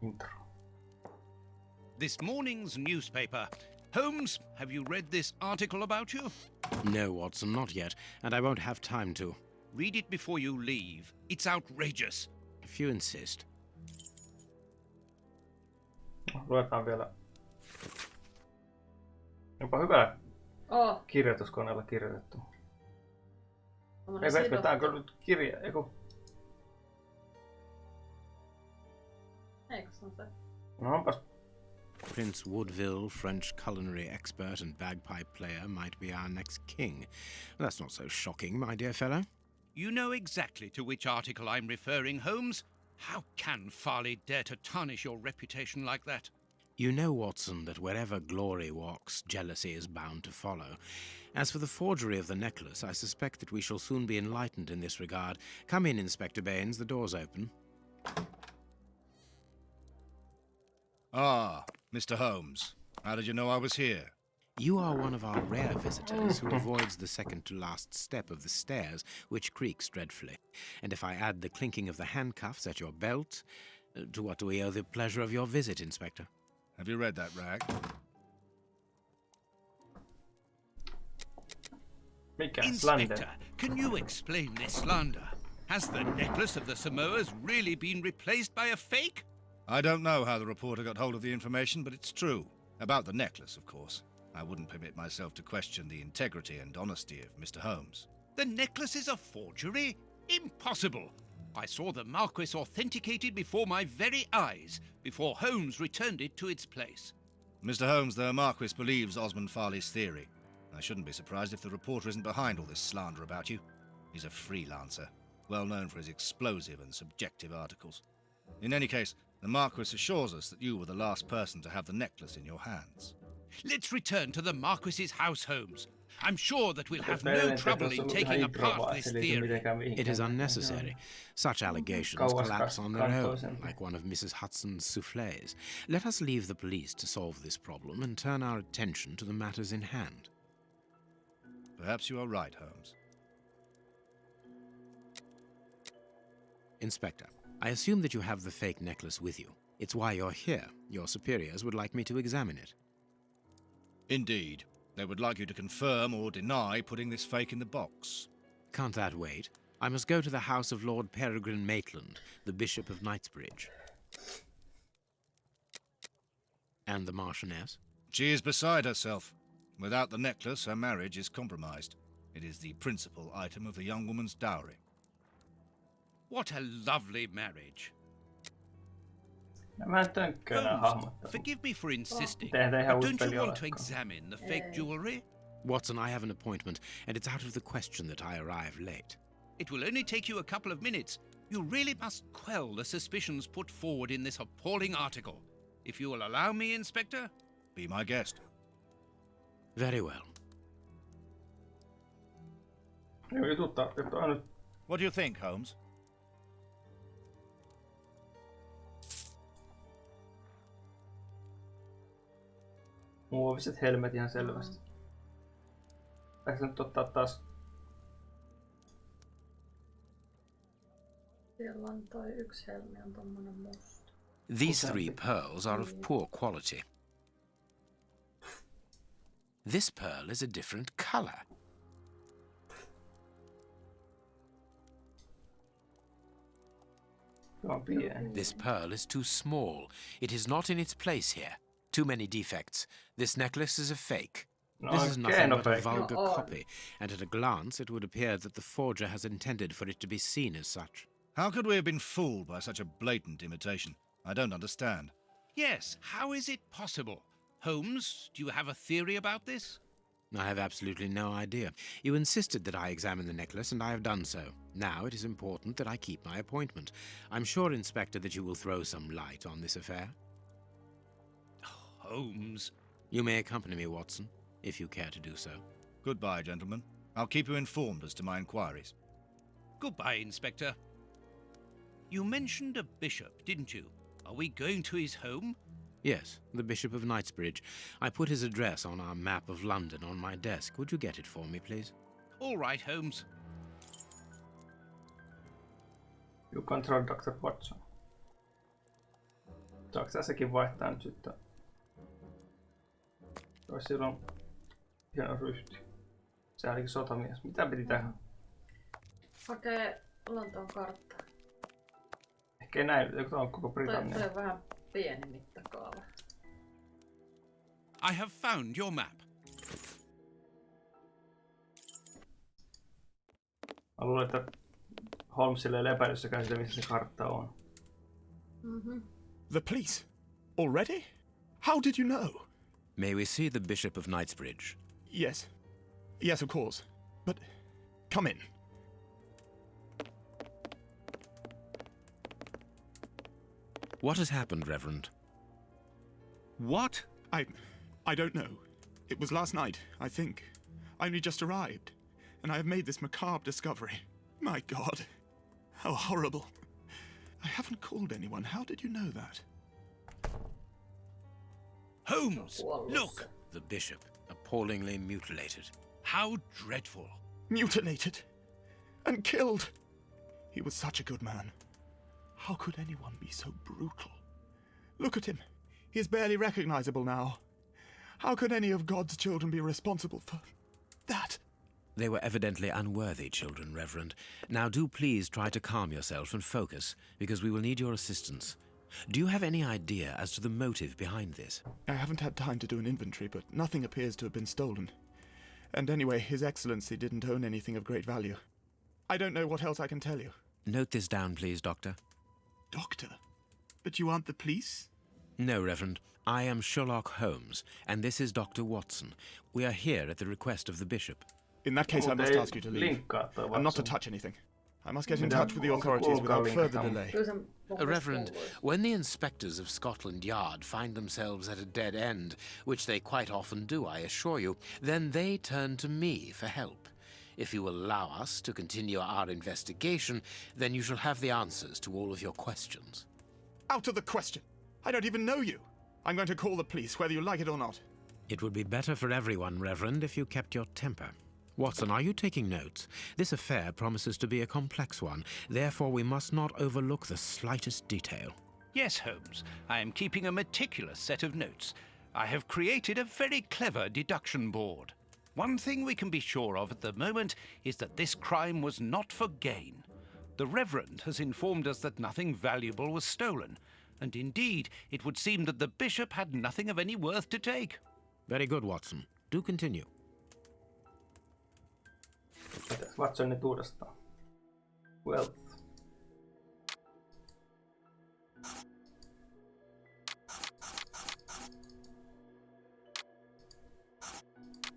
Intro. This morning's newspaper. Holmes, have you read this article about you? No, Watson, not yet, and I won't have time to. Read it before you leave. It's outrageous. If you insist. Luetaan vielä. Jopa hyvä kirjoituskoneella kirjoitettu. Ei vetkö, tää on kyllä nyt kirja, eiku. Eikö se on se? No onpas. Prince Woodville, French culinary expert and bagpipe player, might be our next king. That's not so shocking, my dear fellow. You know exactly to which article I'm referring, Holmes. How can Farley dare to tarnish your reputation like that? You know, Watson, that wherever glory walks, jealousy is bound to follow. As for the forgery of the necklace, I suspect that we shall soon be enlightened in this regard. Come in, Inspector Baines, the door's open. Ah, Mr. Holmes. How did you know I was here? You are one of our rare visitors who avoids the second-to-last step of the stairs, which creaks dreadfully. And if I add the clinking of the handcuffs at your belt, to what do we owe the pleasure of your visit, Inspector? Have you read that rag? Inspector, can you explain this slander? Has the necklace of the Samoas really been replaced by a fake? I don't know how the reporter got hold of the information, but it's true. About the necklace, of course. I wouldn't permit myself to question the integrity and honesty of Mr. Holmes. The necklace is a forgery? Impossible! I saw the Marquis authenticated before my very eyes, before Holmes returned it to its place. Mr. Holmes, the Marquis believes Osmond Farley's theory. I shouldn't be surprised if the reporter isn't behind all this slander about you. He's a freelancer, well known for his explosive and subjective articles. In any case, the Marquis assures us that you were the last person to have the necklace in your hands. Let's return to the Marquis's house, Holmes. I'm sure that we'll have no trouble in taking apart this theory. It is unnecessary. Such allegations collapse on their own, like one of Mrs. Hudson's soufflés. Let us leave the police to solve this problem and turn our attention to the matters in hand. Perhaps you are right, Holmes. Inspector, I assume that you have the fake necklace with you. It's why you're here. Your superiors would like me to examine it. Indeed. They would like you to confirm or deny putting this fake in the box. Can't that wait? I must go to the house of Lord Peregrine Maitland, the Bishop of Knightsbridge. And the Marchioness? She is beside herself. Without the necklace, her marriage is compromised. It is the principal item of the young woman's dowry. What a lovely marriage. Mä tönkkään nää hahmot. Forgive me for insisting, Tehdään ihan but uusi don't you peli want to olekaan. examine the fake jewellery? Watson, I have an appointment, and it's out of the question that I arrive late. It will only take you a couple of minutes. You really must quell the suspicions put forward in this appalling article. If you will allow me, Inspector? Be my guest. Very well. What do you think, Holmes? Muoviset helmet ihan selvästi. Tässä nyt ottaa taas. Siellä on toi yksi helmi on tommonen musta. These three pearls are of poor quality. This pearl is a different color. This pearl is too small. It is not in its place here. Too many defects. This necklace is a fake. This is nothing but a vulgar copy, and at a glance it would appear that the forger has intended for it to be seen as such. How could we have been fooled by such a blatant imitation? I don't understand. Yes, how is it possible? Holmes, do you have a theory about this? I have absolutely no idea. You insisted that I examine the necklace, and I have done so. Now it is important that I keep my appointment. I'm sure, Inspector, that you will throw some light on this affair. Holmes. You may accompany me, Watson, if you care to do so. Goodbye, gentlemen. I'll keep you informed as to my inquiries. Goodbye, Inspector. You mentioned a bishop, didn't you? Are we going to his home? Yes, the Bishop of Knightsbridge. I put his address on our map of London on my desk. Would you get it for me, please? All right, Holmes. You control Dr. Watson. Saanko tässäkin vaihtaa nyt sitten? Olisi silloin hieno ryhty. Se olikin sotamies. Mitä piti tehdä? Hakee Lontoon karttaa. Ehkä näin, joku on koko Britannia. Toi on vähän pieni mittakaava. I have found your map. Mä luulen, että Holmesille ei epäilyssäkään sitä, missä se kartta on. The police? Already? How did you know? May we see the Bishop of Knightsbridge? Yes. Yes, of course. But come in. What has happened, Reverend? What? I don't know. It was last night, I think. I only just arrived, and I have made this macabre discovery. My God, how horrible. I haven't called anyone. How did you know that? Holmes, look! The bishop, appallingly mutilated. How dreadful. Mutilated and killed. He was such a good man. How could anyone be so brutal? Look at him. He is barely recognizable now. How could any of God's children be responsible for that? They were evidently unworthy children, Reverend. Now do please try to calm yourself and focus, because we will need your assistance. Do you have any idea as to the motive behind this? I haven't had time to do an inventory, but nothing appears to have been stolen. And anyway, His Excellency didn't own anything of great value. I don't know what else I can tell you. Note this down, please, Doctor. Doctor? But you aren't the police? No, Reverend. I am Sherlock Holmes, and this is Dr. Watson. We are here at the request of the bishop. In that case, I must ask you to leave, and not to touch anything. I must get in touch with the authorities without further delay. Reverend, when the inspectors of Scotland Yard find themselves at a dead end, which they quite often do, I assure you, then they turn to me for help. If you will allow us to continue our investigation, then you shall have the answers to all of your questions. Out of the question! I don't even know you! I'm going to call the police, whether you like it or not. It would be better for everyone, Reverend, if you kept your temper. Watson, are you taking notes? This affair promises to be a complex one, therefore we must not overlook the slightest detail. Yes, Holmes. I am keeping a meticulous set of notes. I have created a very clever deduction board. One thing we can be sure of at the moment is that this crime was not for gain. The Reverend has informed us that nothing valuable was stolen, and indeed it would seem that the bishop had nothing of any worth to take. Very good, Watson. Do continue. Watson nyt uudestaan. Wealth.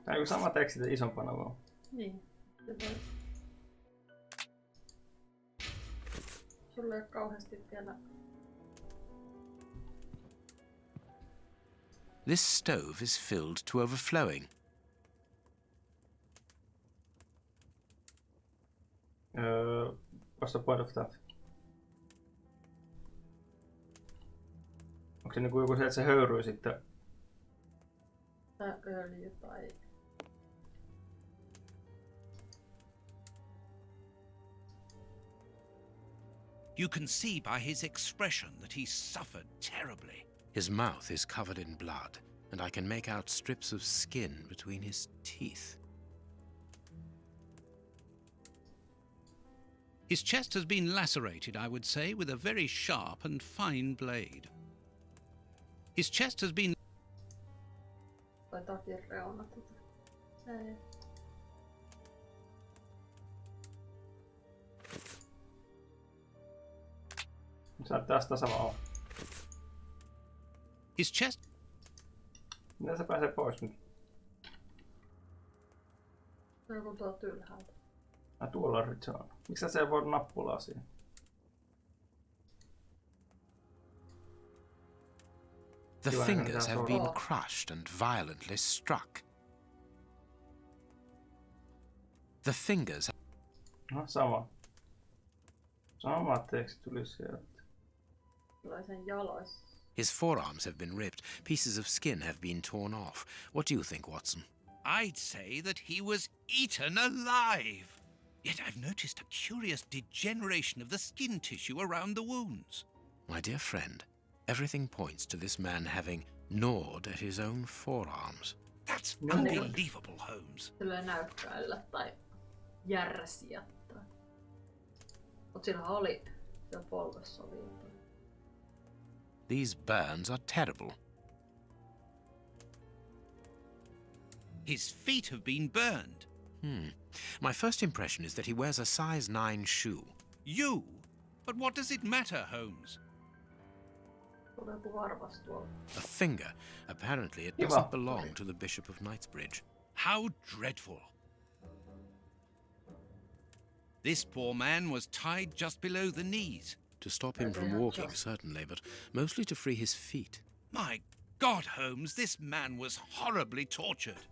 Tää on sama teksti isompana vaan. Niin. Sulla ei ole kauheasti vielä. This stove is filled to overflowing. What's the point of that? Onko se niinku joku se, että se höyryy sitten? Tai öljy tai... You can see by his expression that he suffered terribly. His mouth is covered in blood, and I can make out strips of skin between his teeth. His chest has been lacerated, I would say, with a very sharp and fine blade. His chest has been... Tai takin reunat. Ei. Sä tästä sama on. His chest... Miten se pääsee pois nyt? Se on joku tuolta ylhäältä. Tuolla on Richard. Miksi se ei voi nappulaa siihen? The fingers have been crushed and violently struck. The fingers... No, sama. Sama teksti tuli sieltä. Tulee sen jaloissa. His forearms have been ripped. Pieces of skin have been torn off. What do you think, Watson? I'd say that he was eaten alive. Yet I've noticed a curious degeneration of the skin tissue around the wounds. My dear friend, Everything points to this man having gnawed at his own forearms. That's unbelievable, Holmes. Tulee näykkäillä tai järsiä. Mut sillähän oli siellä polvessa oli jotain. These burns are terrible. His feet have been burned. My first impression is that he wears a size 9 shoe. You? But what does it matter, Holmes? Tulee joku varvas tuolla. A finger. Apparently it doesn't belong to the Bishop of Knightsbridge. How dreadful. This poor man was tied just below the knees. To stop him from walking, certainly, but mostly to free his feet. My God, Holmes, this man was horribly tortured.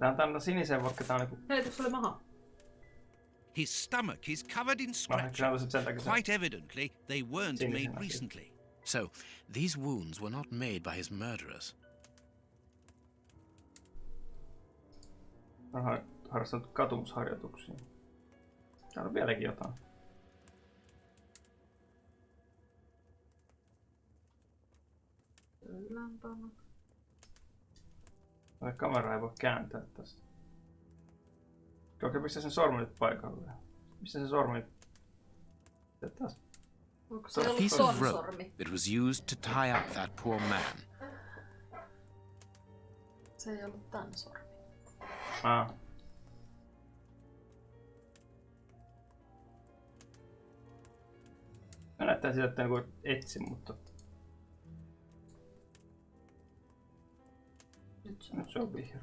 Tää on tänne sinisen, vaikka tää on niinku... Hei, tuossa oli maha. His stomach is covered in scratches. Quite evidently, they weren't made recently. So, these wounds were not made by his murderers. On harrastanut katumusharjoituksia. Täällä on vieläkin jotain. Lämpöä. Kamera ei voi kääntää tästä. Okei, pistä sen sormen nyt paikalle. Mistä se sormi nyt? Taas. Onko se A ollut piece of ton rope sormi? that was used to tie up that poor man. Se ei ollut tän sormi. Mä näyttää sitä, että niinku etsin, mutta... Nyt se on vihreä.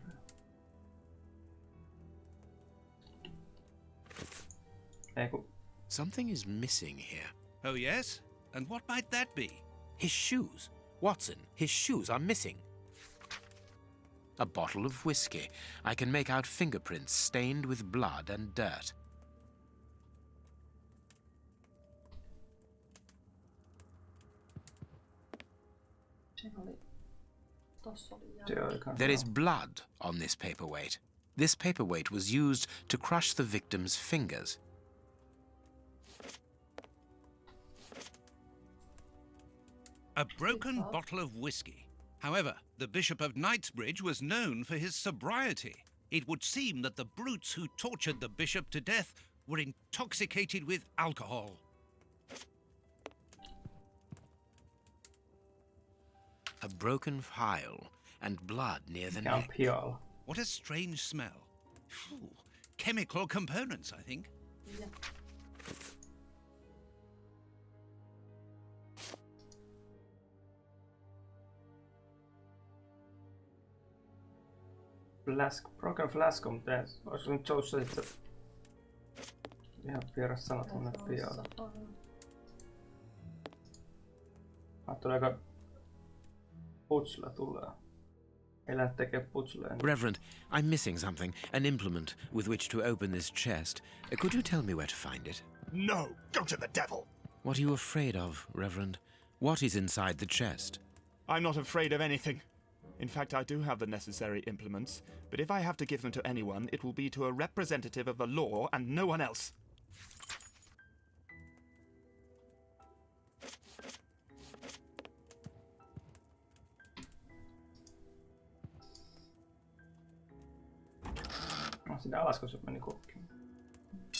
Ei kun... Something is missing here. Oh, yes? And what might that be? His shoes. Watson, his shoes are missing. A bottle of whiskey. I can make out fingerprints stained with blood and dirt. There is blood on this paperweight. This paperweight was used to crush the victim's fingers. A broken bottle of whiskey. However, the Bishop of Knightsbridge was known for his sobriety. It would seem that the brutes who tortured the bishop to death were intoxicated with alcohol. A broken phial and blood near the neck. What a strange smell. Phew. Chemical components, I think. Yeah. Broken flask on tässä. Olisiko nyt Joe'ssa sitten ihan vieras sana tuonne pialle? Tuleeko putsle tulee? Elät tekee putsleen. Reverend, I'm missing something. An implement with which to open this chest. Could you tell me where to find it? No! Go to the devil! What are you afraid of, Reverend? What is inside the chest? I'm not afraid of anything. In fact, I do have the necessary implements, but if I have to give them to anyone, it will be to a representative of the law and no one else.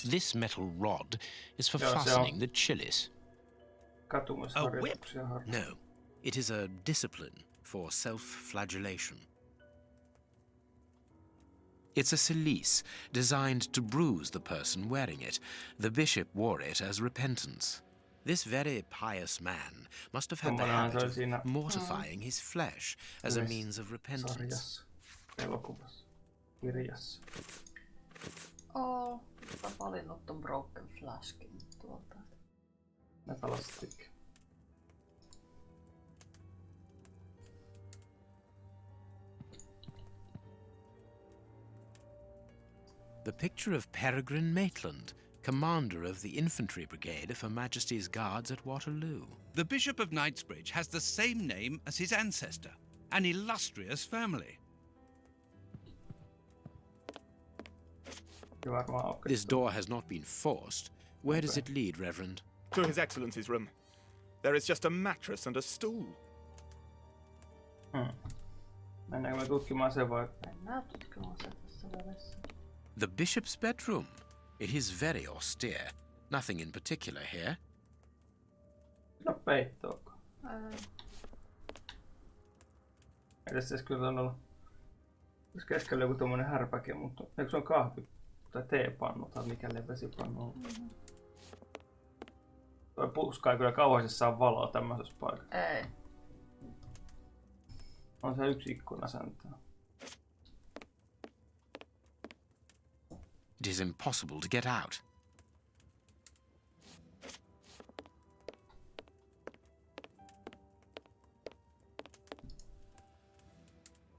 This metal rod is for fastening the chilies. A whip? No, it is a discipline for self-flagellation. It's a cilice designed to bruise the person wearing it. The bishop wore it as repentance. This very pious man must have had the habit of mortifying his flesh as a means of repentance. Mä valinnut ton broken flaskin tuolta. Metallistic. The picture of Peregrine Maitland, commander of the infantry brigade of Her Majesty's Guards at Waterloo. The Bishop of Knightsbridge has the same name as his ancestor, an illustrious family. Varmaan auki. This door has not been forced. Where does it lead, Reverend? To His Excellency's room. There is just a mattress and a stool. Mennäänkö me tutkimaan se vai? Mennään tutkimaan se tässä vedessä. The bishop's bedroom. It is very austere. Nothing in particular here. No peittoako? Edes tässä kyllä on ollut tässä keskellä joku tommonen härpäke, mutta eikö se on kahvi tai teepannu tai mikäli vesipannu on? Toi puska ei kyllä kauheasti saa valoa tämmöisessä paikassa. Ei. On se yksi ikkuna sentään. It is impossible to get out.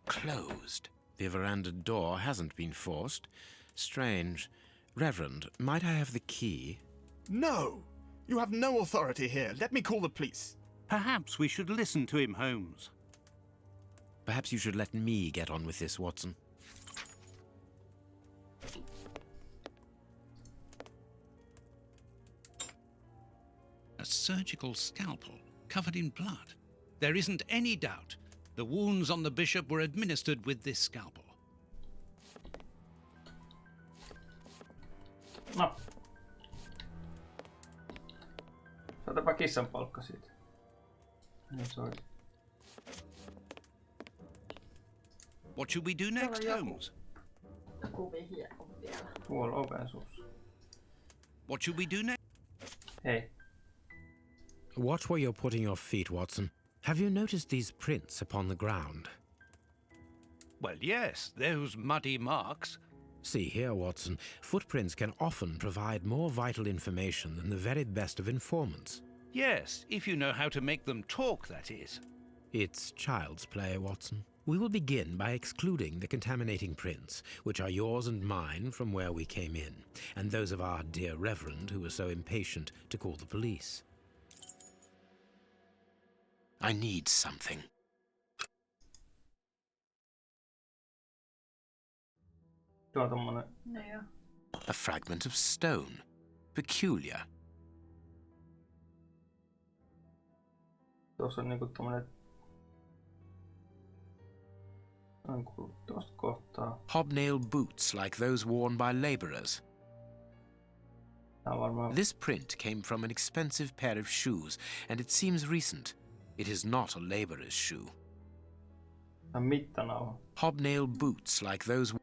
Closed. The veranda door hasn't been forced. Strange. Reverend, might I have the key? No! You have no authority here. Let me call the police. Perhaps we should listen to him, Holmes. Perhaps you should let me get on with this, Watson. A surgical scalpel covered in blood. There isn't any doubt. The wounds on the bishop were administered with this scalpel. No. Saatapa kissan palkka siitä. Niin se olisi. What should we do next, Holmes? Joku vihje on vielä. Tuolla oven suussa. What should we do next? Hei. Watch where you're putting your feet, Watson. Have you noticed these prints upon the ground? Well, yes, those muddy marks. See here, Watson. Footprints can often provide more vital information than the very best of informants. Yes, if you know how to make them talk, that is. It's child's play, Watson. We will begin by excluding the contaminating prints, which are yours and mine from where we came in, and those of our dear Reverend who was so impatient to call the police. I need something. Tuo on tommonen. No joo. A fragment of stone. Peculiar. Tuossa on niinku tommonen. On kuullut tuosta kohtaa. Hobnail boots like those worn by labourers. Tää on varmaan. This print came from an expensive pair of shoes, and it seems recent. It is not a labourer's shoe. Tää on mittanauha. Hobnail boots like those...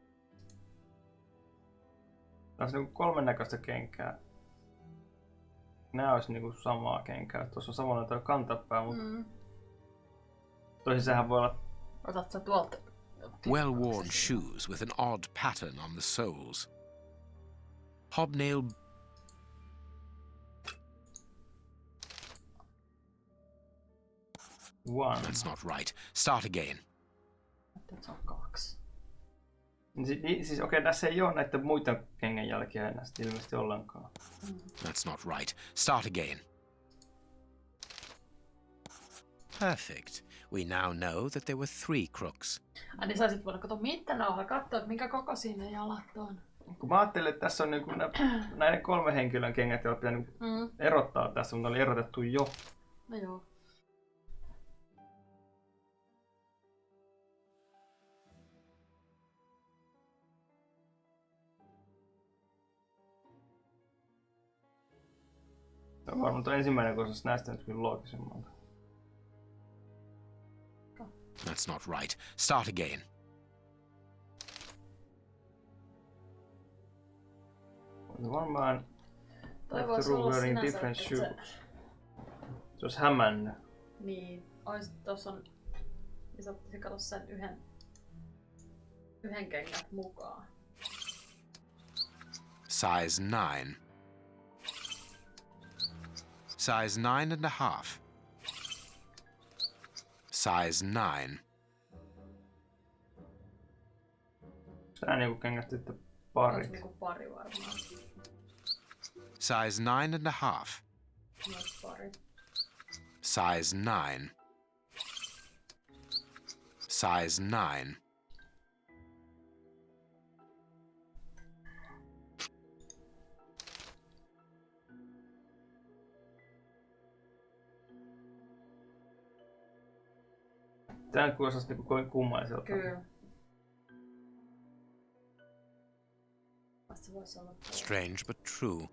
Tässä on niinku 3 näköistä kenkää. Nää olisi niinku samaa kenkää. Tuossa on samanlainen tuo kantapää, mutta toisin sehän voi olla. Otat sä tuolta? Well-worn shoes with an odd pattern on the soles. Hobnail... One. That's not right. Start again. Tässä on 2. Siis okei, tässä ei ole näitä muita kengänjälkiä enää ilmeisesti ollenkaan. That's not right. Start again. Perfect. We now know that there were 3 crooks. Niin saisit voida katsoa mittanauhaa, katsoa, että minkä kokoisia ne jalat on. Kun mä ajattelin, että tässä on niinku näiden 3 henkilön kengät, jotka pitää niinku erottaa tässä, mutta ne oli erotettu jo. No joo. Se on varmaan tuo ensimmäinen kohdassa näistä nyt kyllä loogisemmalta. That's not right. Start again. Varmaan Toi voisi olla sinänsä, että se olisi hämännyt. Niin, tossa on... Niin sä ottaisi katsoa sen yhden kengät mukaan. Size 9. Size 9.5. Size 9. Sä niinku kengät sitten parit. Olisi niinku pari varmaan. Size 9.5. Myös pari. Size 9. Size 9. Tää kuulostaa niinku kovin kummalliselta. Kyllä. Strange but true.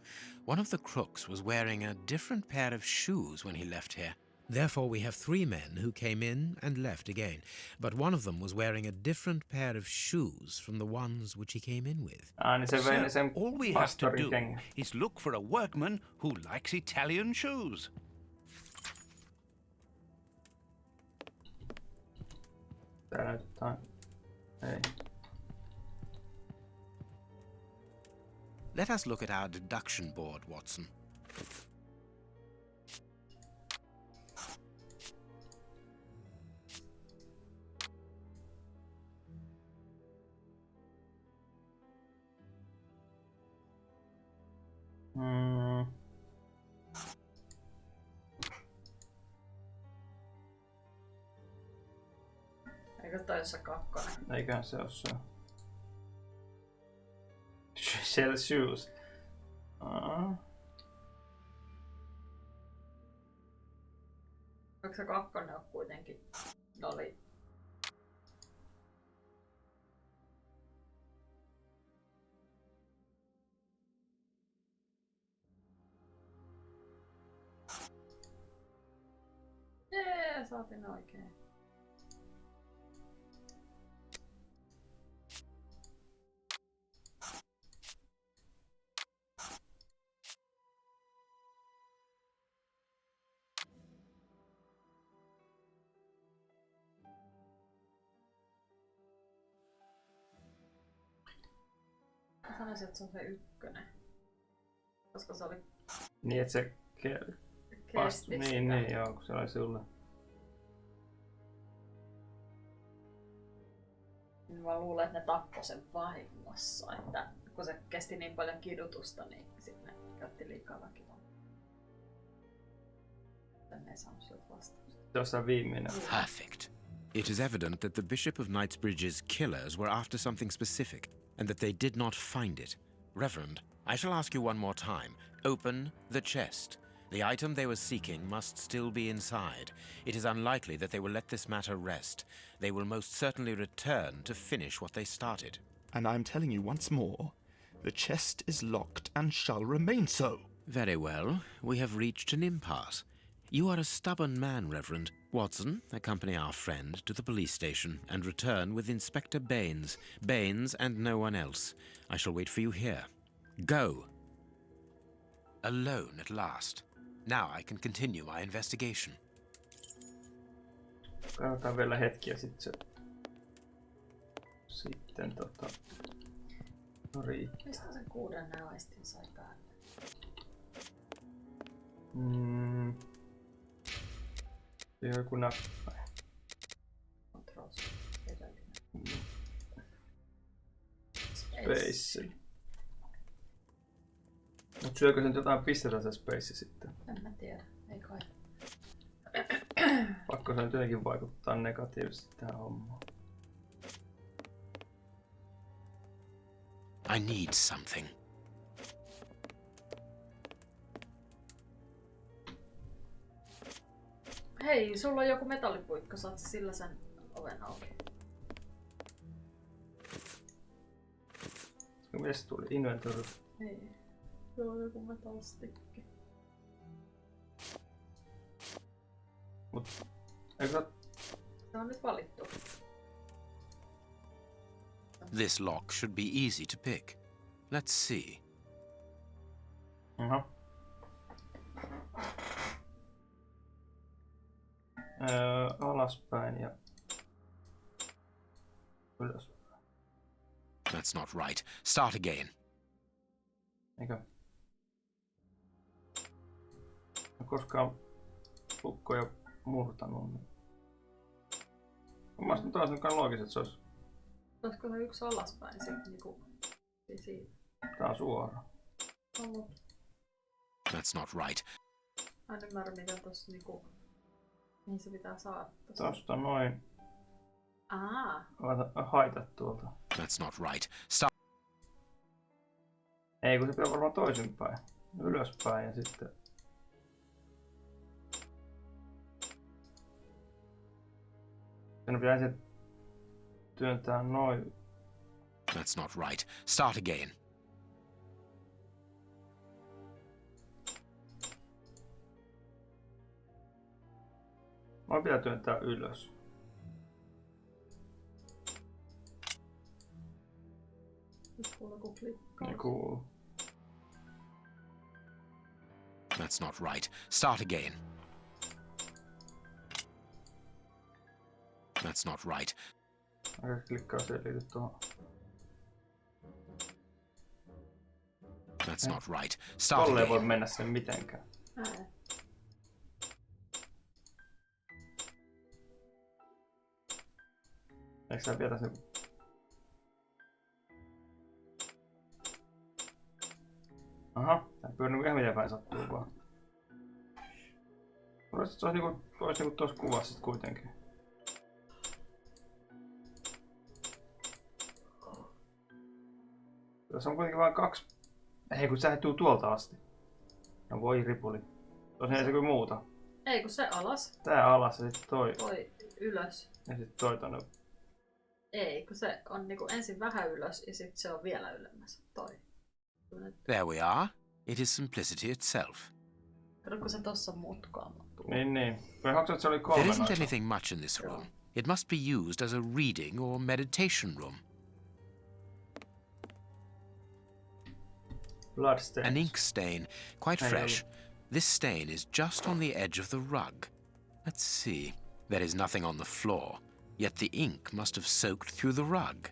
One of the crooks was wearing a different pair of shoes when he left here. Therefore we have 3 men who came in and left again, but one of them was wearing a different pair of shoes from the ones which he came in with. So, all we have to do is look for a workman who likes Italian shoes. Tää näyttää... Ei. Let us look at our deduction board, Watson. Eikö toi ole se 2? Eiköhän se oo se. Shell shoes. Eikö se 2 ole kuitenkin? Oli. Jee, saatiin oikein. Mä sanoisin, että se on se 1. Koska se oli... Niin, että se... Niin, joo, kun se oli sulle. Mä luulen, että ne tappoi sen vahingossa, että kun se kesti niin paljon kidutusta, niin sitten ne käytti liikaa väkivaltaa. Ne ei saanut sieltä vastausta. Tuossa viimeinen. Perfect. It is evident that the Bishop of Knightsbridge's killers were after something specific, and that they did not find it. Reverend, I shall ask you one more time. Open the chest. The item they were seeking must still be inside. It is unlikely that they will let this matter rest. They will most certainly return to finish what they started. And I'm telling you once more, the chest is locked and shall remain so. Very well. We have reached an impasse. You are a stubborn man, Reverend. Watson, accompany our friend to the police station and return with Inspector Baines. Baines and no one else. I shall wait for you here. Go! Alone at last. Now I can continue my investigation. Katsotaan vielä hetki ja sitten riittää. Mistä sen 6 aistin sai päälle? Joku nappain. Control. Space. Mut syökö sen jotain pistetä se space sitten? En mä tiedä, ei kai. Pakko se nyt jotenkin vaikuttaa negatiivisesti tähän hommaan. I need something. Hei, sulla on joku metallipuikko, saat sillä sen oven auki? Miten se tuli? Inventory? Ei. Se on joku metallistikki. Mut... Eikö Se on nyt valittu. This lock should be easy to pick. Let's see. Alaspäin ja ylöspäin. That's not right. Start again. Eikö? Mä koskaan lukkoja murtanut. Niin. Mä olisin taas nytkään loogiset, että se olisi... Olisiko se 1 alaspäin sitten niinku... Siitä. Tää on suora. That's not right. Mä en ymmärrä mitä tossa niinku... Mihin se pitää saada tossa. Tosta noin. Aa. Haitat tuolta. That's not right. Start. Ei, kun se pitää varmaan toisinpäin. Ylöspäin ja sitten... Sen pitää ensin työntää noin. That's not right. Start again. Noin pitää työntää ylös. Nyt kuuluu kun klikkaa. Niin kuuluu. That's not right. Start again. That's not right. Aika klikkaus ei liity tuohon. That's not right. Start Tolle ei voi again. mennä sinne mitenkään. Eikö sä vietä sen? Aha, tää pyörii ihan miten päin sattuu vaan. Se olisi niinku tuossa kuvassa sit kuitenkin. Tässä on kuitenkin vain 2. Ei kun sä tuu tuolta asti. No voi ripuli. Tosiaan se kuin muuta. Ei kun se alas. Tää alas ja sit toi. Toi ylös. Ja sit toi tonne. Ei kun se on niinku ensin vähän ylös ja sit se on vielä ylemmäs. Toi. There we are. It is simplicity itself. Kato kun se tossa mutkaamattuu. Niin. Mä haksin, että se oli 3 There isn't noissa. anything much in this room. It must be used as a reading or meditation room. Bloodstains. An ink stain, quite fresh. This stain is just on the edge of the rug. Let's see. There is nothing on the floor, yet the ink must have soaked through the rug.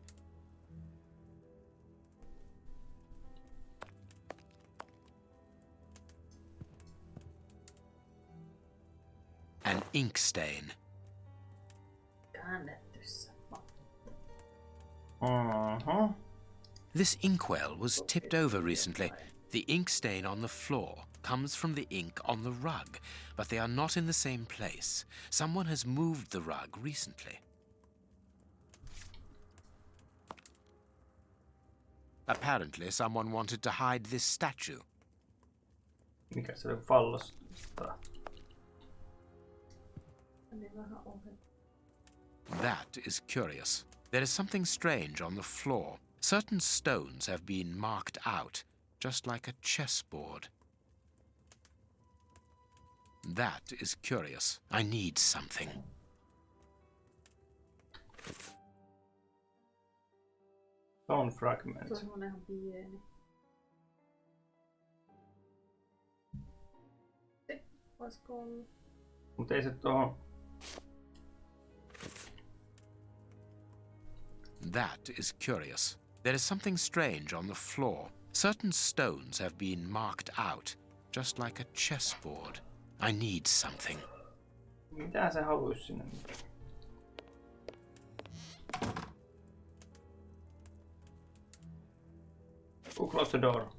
An ink stain. Käännetty se. This inkwell was tipped over recently. The ink stain on the floor comes from the ink on the rug, but they are not in the same place. Someone has moved the rug recently. Apparently, someone wanted to hide this statue. Mikä se oli fallos? Niin vähän ohi. That is curious. There is something strange on the floor. Certain stones have been marked out, just like a chessboard. That is curious. I need something. Stone fragment. Se on semmonen ihan pieni. Voisiko olla? Mut ei se tohon. That is curious. There is something strange on the floor. Certain stones have been marked out, just like a chessboard. I need something. Mitä se haluaisi sinne? Who closed the door?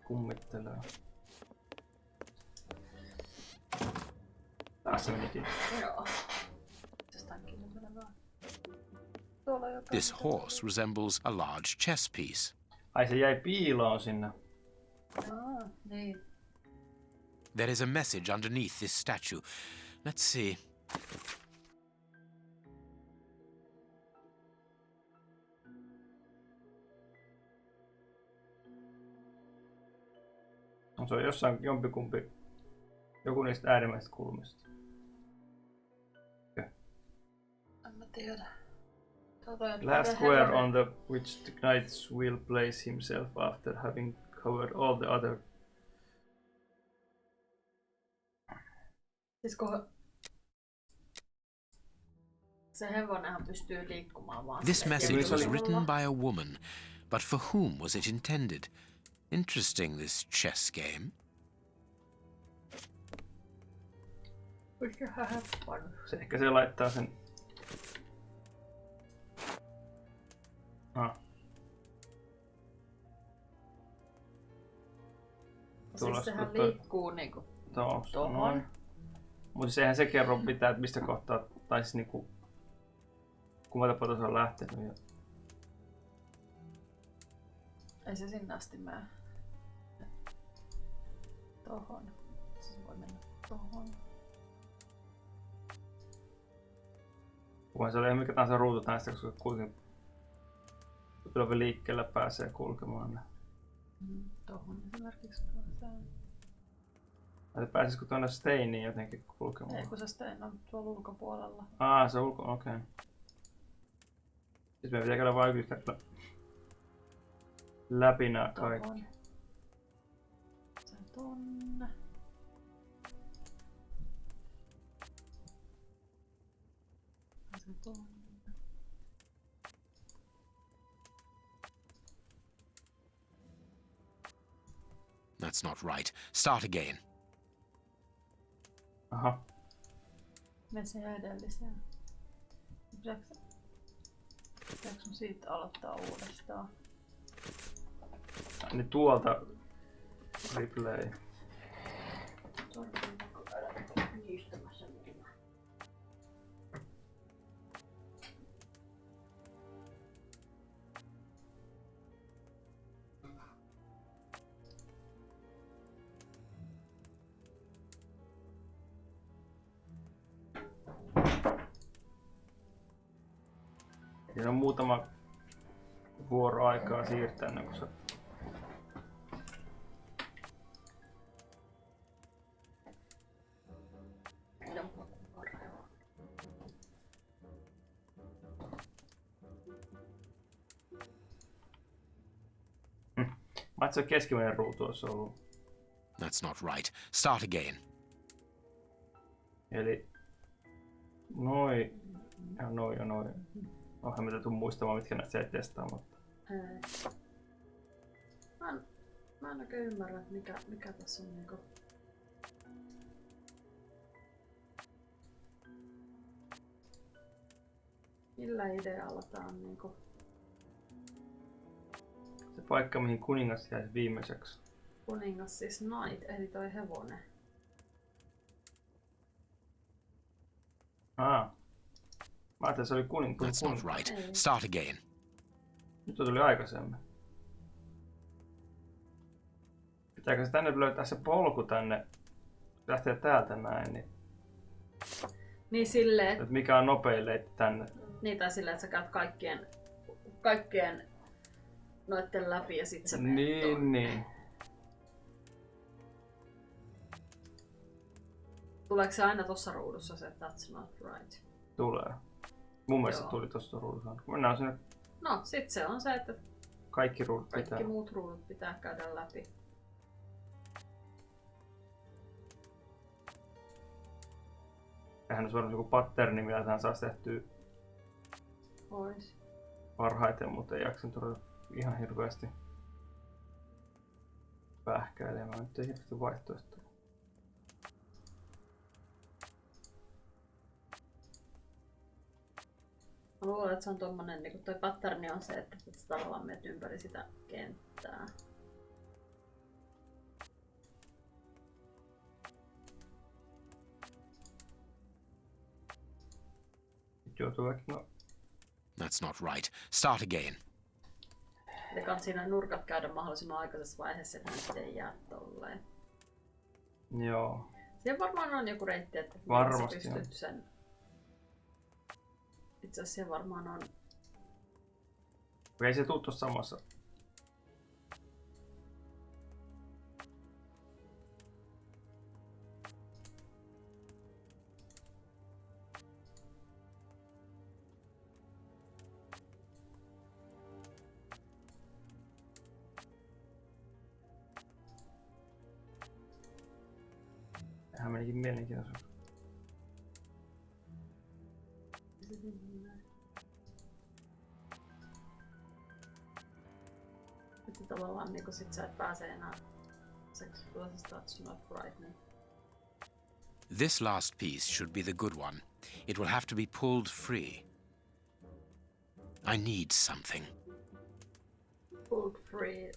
Kummittelee. Taas se menikin. Joo. Tästäänkin nyt mennä vaan. Tuolla jotain. This horse resembles a large chess piece. Ai se jäi piiloon sinne. Niin. There is a message underneath this statue. Let's see. No, se on jossain jompikumpi. Joku niistä äärimmäisistä kulmista. En mä tiedä. Last square on the which the knight will place himself after having covered all the other. Siis kun se hevonenhan pystyy liikkumaan vaan. This message was oli- written by a woman, but for whom was it intended? Interesting, this chess game. Mikä have fun. Se ehkä se laittaa sen. Siis sehän liikkuu niinku Tuossa noin. Mutta siis eihän se kerro mitään, että mistä kohtaa, tai siis niinku kummalta puolta se on lähtenyt. Ei se sinne asti mene. Tohon. Se voi mennä tohon. Voin se oli mikä tahansa ruutu näistä, koska kuitenkin pilvi liikkeellä pääsee kulkemaan. Tohon esimerkiksi pääsee. Pääsisikö tuonne Steiniin jotenkin kulkemaan? Ei kun se Stein on tuolla ulkopuolella. Se ulko, okei. Siis meidän pitää käydä vain yksi kertaa läpi nää kaikki. Se tonne. Se tonne. That's not right. Start again. Aha. Mene se edelliseen. Pitääkö mun siitä aloittaa uudestaan? Niin tuolta replay. Niistämässä menemään. Siinä on muutama vuoro aikaa siirtää ennen kuin se... Mä se keskimmäinen ruutu olisi ollut. That's not right. Start again. Eli... Noi... Ja noi ja noi. Onhan me täytyy muistamaan, mitkä näitä se testaa, mutta... Mä en oikein ymmärrä, että mikä tässä on niinku... Millä idealla tää on niinku... Se paikka, mihin kuningas jäisi viimeiseksi. Kuningas siis knight, eli toi hevonen. Mä ajattelin, se oli kuningas. That's not right. Start again. Nyt tuli aikaisemmin. Pitääkö se tänne löytää se polku tänne? Lähtee täältä näin, niin... Niin silleen... Että mikä on nopein leitti tänne? Niin tai silleen, että sä käyt kaikkien noitten läpi ja sit sä menet tonne. Niin. Tuleeko se aina tossa ruudussa se that's not right? Tulee. Mun mielestä tuli tosta ruudussa. Kun mennään sinne... No sit se on se, että Kaikki ruudut kaikki muut ruudut pitää käydä läpi. Eihän olisi varmaan joku patterni, millä tähän saisi tehtyä Ois. parhaiten, mutta ei jaksanut ruveta ihan hirveästi pähkäilemään. Nyt ei hirveästi vaihtoehtoja. Mä luulen, että se on tommonen, niin toi patterni on se, että sä tavallaan menet ympäri sitä kenttää. Nyt joutuu vaikka That's not right. Start again. Ja kannattaa siinä nurkat käydä mahdollisimman aikaisessa vaiheessa, että nyt ei jää tolleen. Joo. Siellä varmaan on joku reitti, että Varmasti sä pystyt sen... Itse asiassa siellä varmaan on... Ei se tuu tuossa samassa. Tähän menikin mielenkiintoista. Että tavallaan niinku sit sä et pääse enää sellaisesta that's not right. Niin. This last piece should be the good one. It will have to be pulled free. I need something. Pulled free.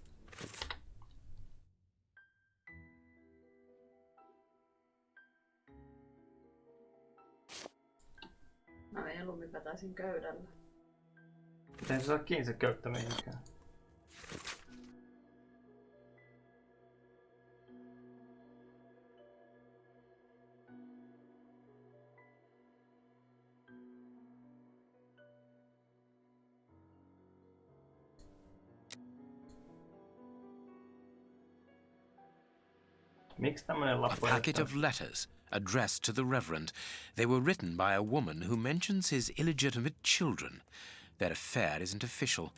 Mä mieluummin vetäisin köydällä. Miten se saa kiinni se köyttä mihinkään? Miksi tämmönen A lappu packet of letters addressed to the Reverend. They were written by a woman who mentions his illegitimate children. Their affair isn't official.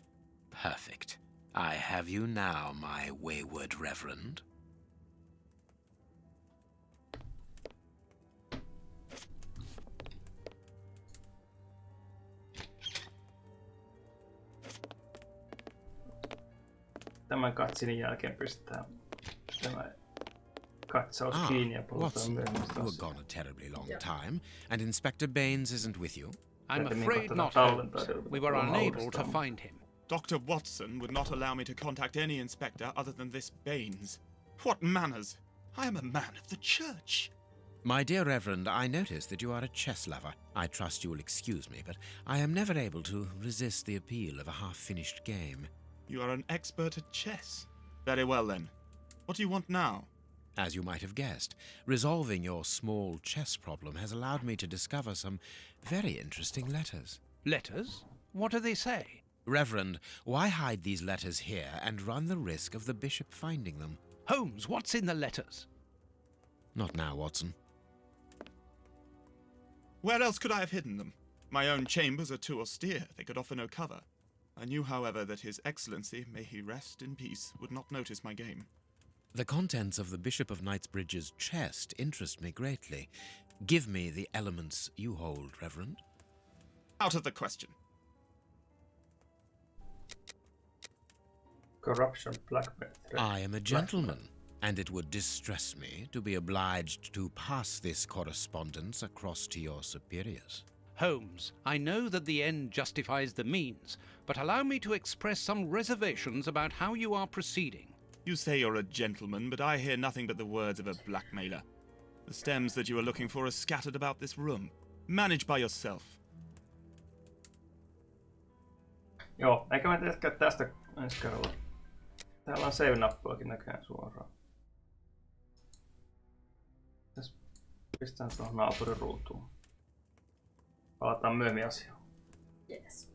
Perfect. I have you now, my wayward Reverend. Tämän katsinin jälkeen pistetään tämä katsaus kiinni ja puhutaan Watson, myöhemmin you were gone a terribly long time, and Inspector Baines isn't with you. I'm afraid not, Holmes. We were unable to find him. Dr. Watson would not allow me to contact any inspector other than this Baines. What manners! I am a man of the church. My dear Reverend, I notice that you are a chess lover. I trust you will excuse me, but I am never able to resist the appeal of a half-finished game. You are an expert at chess. Very well then. What do you want now? As you might have guessed, resolving your small chess problem has allowed me to discover some very interesting letters. Letters? What do they say? Reverend, why hide these letters here and run the risk of the bishop finding them? Holmes, what's in the letters? Not now, Watson. Where else could I have hidden them? My own chambers are too austere. They could offer no cover. I knew, however, that His Excellency, may he rest in peace, would not notice my game. The contents of the Bishop of Knightsbridge's chest interest me greatly. Give me the elements you hold, Reverend. Out of the question. Corruption, blackmail. I am a gentleman, and it would distress me to be obliged to pass this correspondence across to your superiors. Holmes, I know that the end justifies the means, but allow me to express some reservations about how you are proceeding. You say you're a gentleman, but I hear nothing but the words of a blackmailer. The stems that you are looking for are scattered about this room. Manage by yourself. Joo, eikä mä tiedäkään tästä ensi kerralla. Täällä on save-nappuakin näköjään suoraan. Tässä pistetään tuohon naapurin ruutuun. Palataan myöhemmin asiaan. Yes.